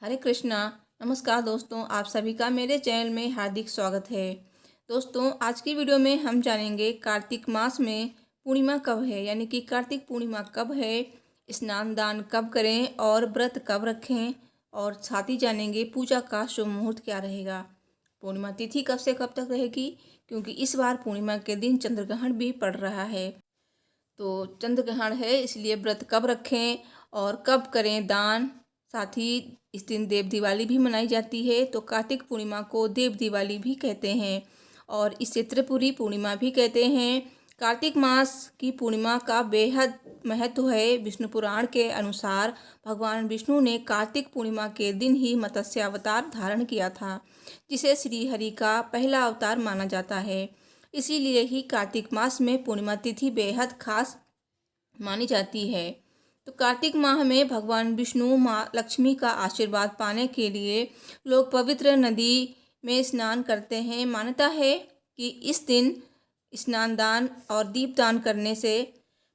हरे कृष्णा। नमस्कार दोस्तों, आप सभी का मेरे चैनल में हार्दिक स्वागत है। दोस्तों, आज की वीडियो में हम जानेंगे कार्तिक मास में पूर्णिमा कब है, यानी कि कार्तिक पूर्णिमा कब है, स्नान दान कब करें और व्रत कब रखें, और साथ ही जानेंगे पूजा का शुभ मुहूर्त क्या रहेगा। पूर्णिमा तिथि कब से कब तक रहेगी, क्योंकि इस बार पूर्णिमा के दिन चंद्रग्रहण भी पड़ रहा है। तो चंद्रग्रहण है, इसलिए व्रत कब रखें और कब करें दान। साथ ही इस दिन देव दिवाली भी मनाई जाती है, तो कार्तिक पूर्णिमा को देव दिवाली भी कहते हैं और इसे त्रिपुरी पूर्णिमा भी कहते हैं। कार्तिक मास की पूर्णिमा का बेहद महत्व है। विष्णु पुराण के अनुसार भगवान विष्णु ने कार्तिक पूर्णिमा के दिन ही मत्स्य अवतार धारण किया था, जिसे श्री हरि का पहला अवतार माना जाता है। इसीलिए ही कार्तिक मास में पूर्णिमा तिथि बेहद खास मानी जाती है। तो कार्तिक माह में भगवान विष्णु माँ लक्ष्मी का आशीर्वाद पाने के लिए लोग पवित्र नदी में स्नान करते हैं। मान्यता है कि इस दिन स्नान दान और दीपदान करने से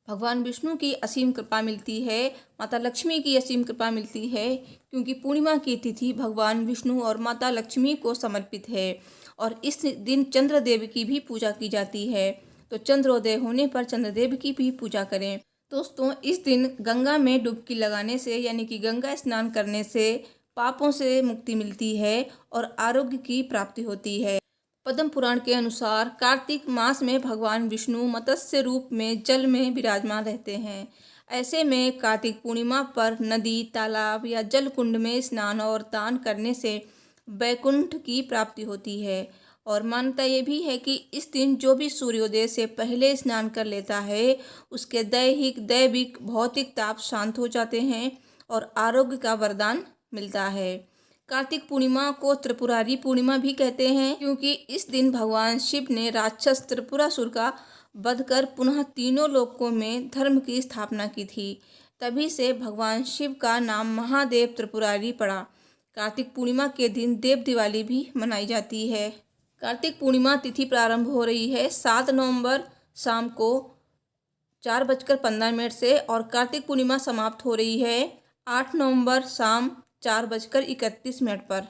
भगवान विष्णु की असीम कृपा मिलती है, माता लक्ष्मी की असीम कृपा मिलती है, क्योंकि पूर्णिमा की तिथि भगवान विष्णु और माता लक्ष्मी को समर्पित है और इस दिन चंद्रदेव की भी पूजा की जाती है। तो चंद्रोदय होने पर चंद्रदेव की भी पूजा करें। दोस्तों, इस दिन गंगा में डुबकी लगाने से, यानी कि गंगा स्नान करने से पापों से मुक्ति मिलती है और आरोग्य की प्राप्ति होती है। पद्म पुराण के अनुसार कार्तिक मास में भगवान विष्णु मत्स्य रूप में जल में विराजमान रहते हैं। ऐसे में कार्तिक पूर्णिमा पर नदी, तालाब या जल कुंड में स्नान और दान करने से वैकुंठ की प्राप्ति होती है। और मान्यता ये भी है कि इस दिन जो भी सूर्योदय से पहले स्नान कर लेता है, उसके दैहिक, दैविक, भौतिक ताप शांत हो जाते हैं और आरोग्य का वरदान मिलता है। कार्तिक पूर्णिमा को त्रिपुरारी पूर्णिमा भी कहते हैं, क्योंकि इस दिन भगवान शिव ने राक्षस त्रिपुरासुर का वध कर पुनः तीनों लोकों में धर्म की स्थापना की थी। तभी से भगवान शिव का नाम महादेव त्रिपुरारी पड़ा। कार्तिक पूर्णिमा के दिन देव दिवाली भी मनाई जाती है। कार्तिक पूर्णिमा तिथि प्रारंभ हो रही है 7 नवंबर शाम को 4:15 से और कार्तिक पूर्णिमा समाप्त हो रही है 8 नवंबर शाम 4:31 पर।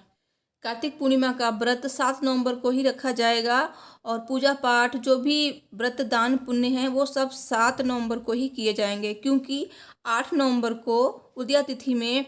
कार्तिक पूर्णिमा का व्रत 7 नवंबर को ही रखा जाएगा और पूजा पाठ जो भी व्रत दान पुण्य हैं वो सब 7 नवंबर को ही किए जाएंगे, क्योंकि 8 नवंबर को उदया तिथि में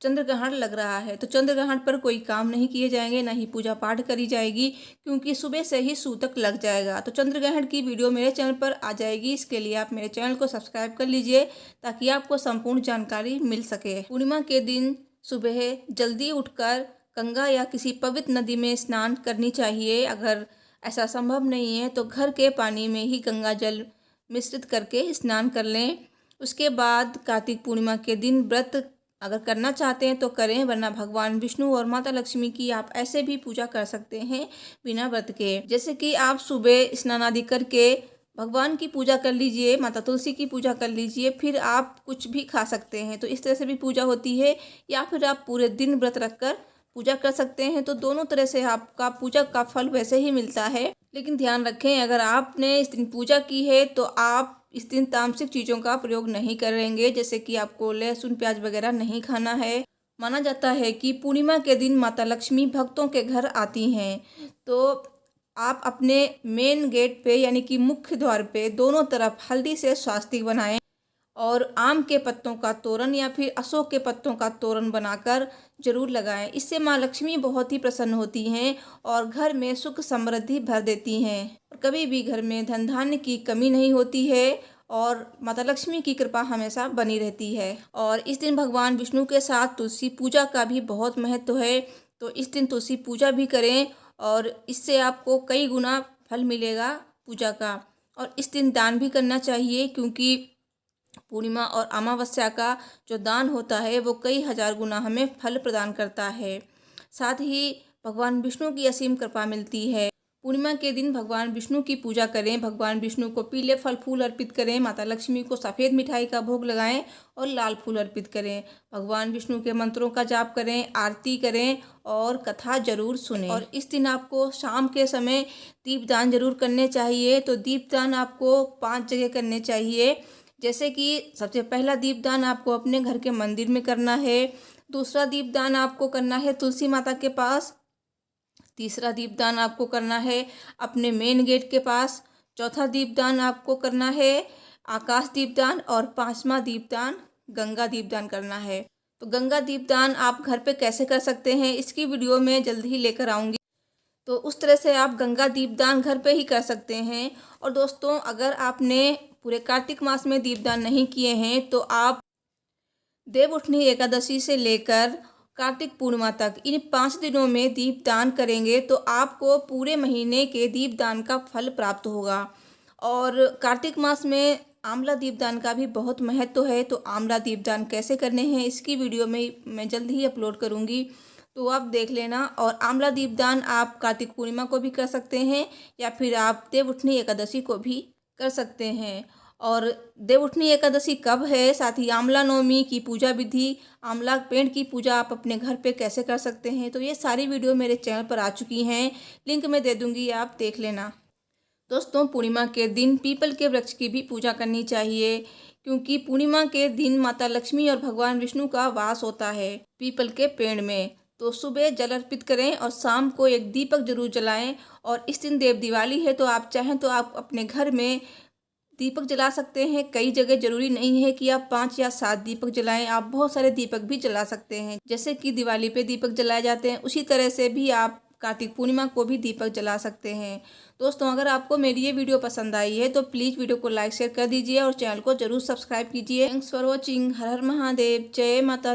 चंद्रग्रहण लग रहा है। तो चंद्रग्रहण पर कोई काम नहीं किए जाएंगे, ना ही पूजा पाठ करी जाएगी, क्योंकि सुबह से ही सूतक लग जाएगा। तो चंद्रग्रहण की वीडियो मेरे चैनल पर आ जाएगी। इसके लिए आप मेरे चैनल को सब्सक्राइब कर लीजिए, ताकि आपको संपूर्ण जानकारी मिल सके। पूर्णिमा के दिन सुबह जल्दी उठकर गंगा या किसी पवित्र नदी में स्नान करनी चाहिए। अगर ऐसा संभव नहीं है तो घर के पानी में ही गंगा जल मिश्रित करके स्नान कर लें। उसके बाद कार्तिक पूर्णिमा के दिन व्रत अगर करना चाहते हैं तो करें, वरना भगवान विष्णु और माता लक्ष्मी की आप ऐसे भी पूजा कर सकते हैं बिना व्रत के। जैसे कि आप सुबह स्नान आदि करके भगवान की पूजा कर लीजिए, माता तुलसी की पूजा कर लीजिए, फिर आप कुछ भी खा सकते हैं। तो इस तरह से भी पूजा होती है, या फिर आप पूरे दिन व्रत रखकर पूजा कर सकते हैं। तो दोनों तरह से आपका पूजा का फल वैसे ही मिलता है। लेकिन ध्यान रखें, अगर आपने इस दिन पूजा की है तो आप इस दिन तामसिक चीज़ों का प्रयोग नहीं करेंगे, जैसे कि आपको लहसुन प्याज वगैरह नहीं खाना है। माना जाता है कि पूर्णिमा के दिन माता लक्ष्मी भक्तों के घर आती हैं, तो आप अपने मेन गेट पे, यानी कि मुख्य द्वार पे दोनों तरफ हल्दी से स्वास्तिक बनाएं और आम के पत्तों का तोरण या फिर अशोक के पत्तों का तोरण बनाकर जरूर लगाएं। इससे माँ लक्ष्मी बहुत ही प्रसन्न होती हैं और घर में सुख समृद्धि भर देती हैं और कभी भी घर में धन धान्य की कमी नहीं होती है और माता लक्ष्मी की कृपा हमेशा बनी रहती है। और इस दिन भगवान विष्णु के साथ तुलसी पूजा का भी बहुत महत्व है, तो इस दिन तुलसी पूजा भी करें और इससे आपको कई गुना फल मिलेगा पूजा का। और इस दिन दान भी करना चाहिए, क्योंकि पूर्णिमा और अमावस्या का जो दान होता है वो कई हजार गुना हमें फल प्रदान करता है। साथ ही भगवान विष्णु की असीम कृपा मिलती है। पूर्णिमा के दिन भगवान विष्णु की पूजा करें, भगवान विष्णु को पीले फल फूल अर्पित करें, माता लक्ष्मी को सफ़ेद मिठाई का भोग लगाएं और लाल फूल अर्पित करें। भगवान विष्णु के मंत्रों का जाप करें, आरती करें और कथा जरूर सुनें। और इस दिन आपको शाम के समय दीपदान जरूर करने चाहिए। तो दीपदान आपको 5 जगह करने चाहिए। जैसे कि सबसे पहला दीपदान आपको अपने घर के मंदिर में करना है, दूसरा दीपदान आपको करना है तुलसी माता के पास। तीसरा दीपदान आपको करना है अपने मेन गेट के पास। चौथा दीपदान आपको करना है आकाश दीपदान। और पांचवा दीपदान गंगा दीपदान करना है। तो गंगा दीपदान आप घर पे कैसे कर सकते हैं इसकी वीडियो में जल्द ही लेकर आऊँगी। तो उस तरह से आप गंगा दीपदान घर पे ही कर सकते हैं। और दोस्तों, अगर आपने पूरे कार्तिक मास में दीपदान नहीं किए हैं तो आप देवउठनी एकादशी से लेकर कार्तिक पूर्णिमा तक इन 5 दिनों में दीपदान करेंगे तो आपको पूरे महीने के दीपदान का फल प्राप्त होगा। और कार्तिक मास में आंवला दीपदान का भी बहुत महत्व है। तो आंवला दीपदान कैसे करने हैं इसकी वीडियो में मैं जल्द ही अपलोड करूंगी, तो आप देख लेना। और आंवला दीपदान आप कार्तिक पूर्णिमा को भी कर सकते हैं या फिर आप देवउठनी एकादशी को भी कर सकते हैं। और देवउठनी एकादशी कब है, साथ ही आंवला नवमी की पूजा विधि, आंवला पेड़ की पूजा आप अपने घर पे कैसे कर सकते हैं, तो ये सारी वीडियो मेरे चैनल पर आ चुकी हैं। लिंक मैं दे दूंगी, आप देख लेना। दोस्तों, पूर्णिमा के दिन पीपल के वृक्ष की भी पूजा करनी चाहिए, क्योंकि पूर्णिमा के दिन माता लक्ष्मी और भगवान विष्णु का वास होता है पीपल के पेड़ में। तो सुबह जल अर्पित करें और शाम को एक दीपक जरूर जलाएं। और इस दिन देव दिवाली है, तो आप चाहें तो आप अपने घर में दीपक जला सकते हैं। कई जगह जरूरी नहीं है कि आप 5 या 7 दीपक जलाएं, आप बहुत सारे दीपक भी जला सकते हैं। जैसे कि दिवाली पे दीपक जलाए जाते हैं, उसी तरह से भी आप कार्तिक पूर्णिमा को भी दीपक जला सकते हैं। दोस्तों, अगर आपको मेरी ये वीडियो पसंद आई है तो प्लीज़ वीडियो को लाइक शेयर कर दीजिए और चैनल को जरूर सब्सक्राइब कीजिए। Thanks for watching. Har Har Mahadev. जय माता।